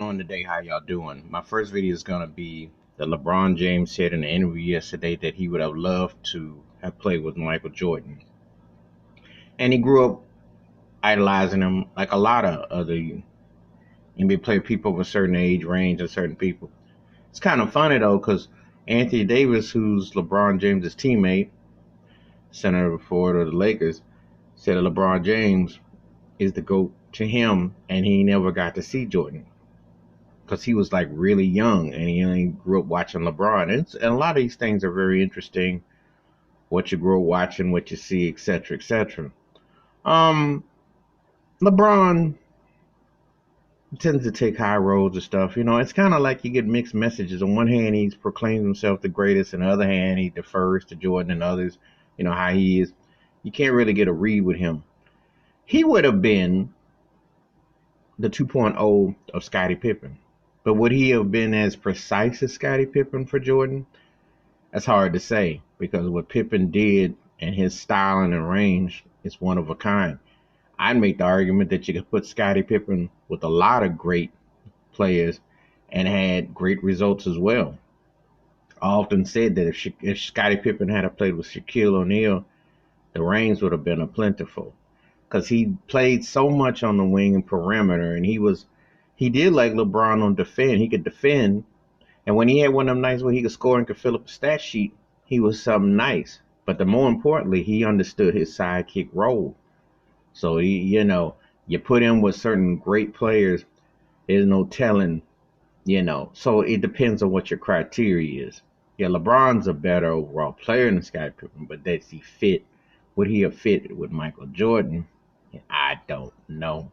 doing today? How y'all doing? My first video is gonna be that LeBron James said in an interview yesterday that he would have loved to have played with Michael Jordan, and he grew up idolizing him like a lot of other NBA player people of a certain age range and certain people. It's kind of funny though, because Anthony Davis, who's LeBron James's teammate, center forward of the Lakers, said that LeBron James is the GOAT to him, and he never got to see Jordan because he was like really young and he only grew up watching LeBron. And a lot of these things are very interesting. What you grow up watching, what you see, etc., etc. Um, LeBron tends to take high roads and stuff. It's kind of like you get mixed messages. On one hand, he proclaims himself the greatest, and on the other hand, he defers to Jordan and others. How he is. You can't really get a read with him. He would have been the 2.0 of Scottie Pippen. But would he have been as precise as Scottie Pippen for Jordan? That's hard to say because what Pippen did and his styling and range is one of a kind. I'd make the argument that you could put Scottie Pippen with a lot of great players and had great results as well. I often said that if Scottie Pippen had played with Shaquille O'Neal, the range would have been a plentiful because he played so much on the wing and perimeter, and he did like LeBron on defend. He could defend, and when he had one of them nights where he could score and could fill up a stat sheet, he was something nice. But the more importantly, he understood his sidekick role. So you put him with certain great players, there's no telling, So it depends on what your criteria is. Yeah, LeBron's a better overall player than Scottie Pippen, but does he fit? Would he have fit with Michael Jordan? I don't know.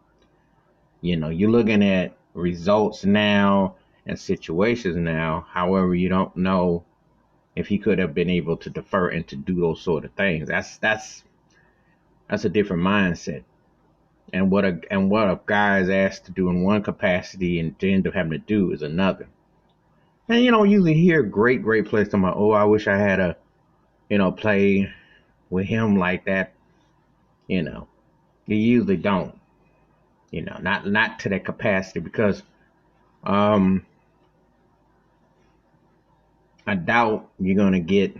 You're looking at results now and situations now. However, you don't know if he could have been able to defer and to do those sort of things. That's a different mindset. And what a guy is asked to do in one capacity and to end up having to do is another. And you don't usually hear great players talking about, oh, I wish I had play with him like that. You usually don't. Not to that capacity because I doubt you're gonna get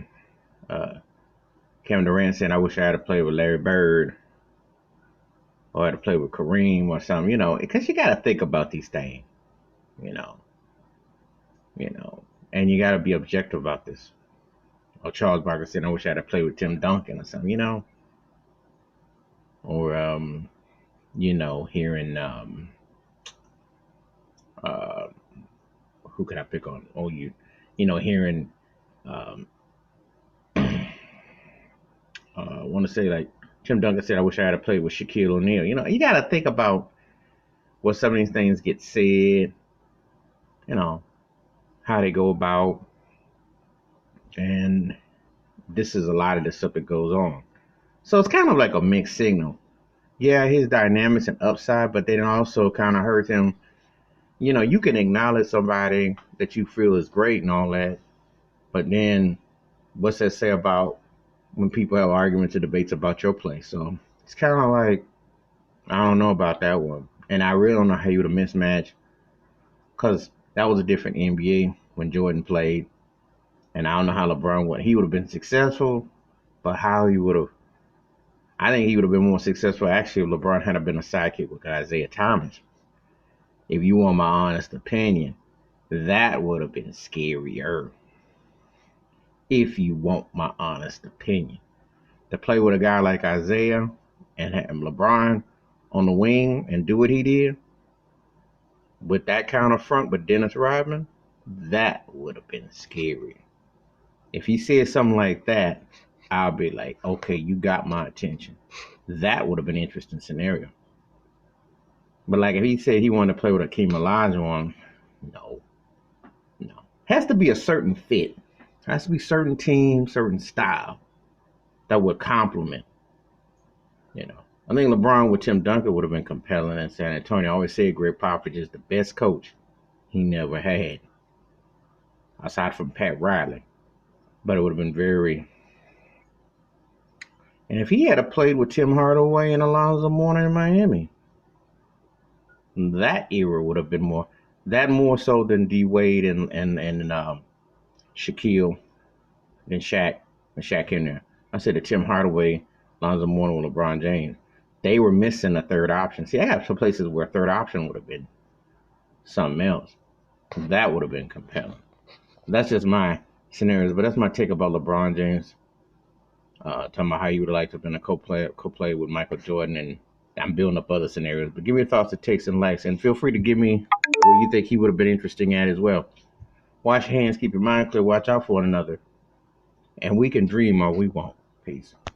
Kevin Durant saying, I wish I had to play with Larry Bird or had to play with Kareem or something, because you got to think about these things, you know, and you got to be objective about this. Or Charles Barkley saying, I wish I had to play with Tim Duncan or something, or, hearing, uh, who could I pick on? Oh, hearing, um, I want to say like Tim Duncan said, I wish I had to play with Shaquille O'Neal. You got to think about what some of these things get said, how they go about, and this is a lot of the stuff that goes on. So it's kind of like a mixed signal. Yeah, his dynamics and upside, but then also kind of hurts him. You can acknowledge somebody that you feel is great and all that, but then what's that say about when people have arguments or debates about your play? So it's kind of like, I don't know about that one. And I really don't know how you would have mismatched because that was a different NBA when Jordan played. And I don't know how LeBron would. He would have been successful, but how he would have. I think he would have been more successful actually if LeBron had been a sidekick with Isaiah Thomas. If you want my honest opinion, that would have been scarier. If you want my honest opinion, to play with a guy like Isaiah and have LeBron on the wing and do what he did with that kind of front with Dennis Rodman, that would have been scary. If he said something like that, I'll be like, okay, you got my attention. That would have been an interesting scenario. But like if he said he wanted to play with Akeem Olajuwon, no. Has to be a certain fit. Has to be certain team, certain style that would complement. I think LeBron with Tim Duncan would have been compelling in San Antonio. I always say Greg Popovich is the best coach he never had, aside from Pat Riley. But it would have been very. And if he had played with Tim Hardaway and Alonzo Mourning in Miami, that era would have been more. That more so than D Wade and Shaquille than Shaq and Shaq in there. I said that Tim Hardaway, Lonzo Mourning with LeBron James, they were missing a third option. See, I have some places where a third option would have been something else. That would have been compelling. That's just my scenarios, but that's my take about LeBron James. Talking about how you would like to have been a co-play with Michael Jordan, and I'm building up other scenarios. But give me your thoughts, and takes, and likes, and feel free to give me what you think he would have been interesting at as well. Wash your hands, keep your mind clear, watch out for one another, and we can dream or we won't. Peace.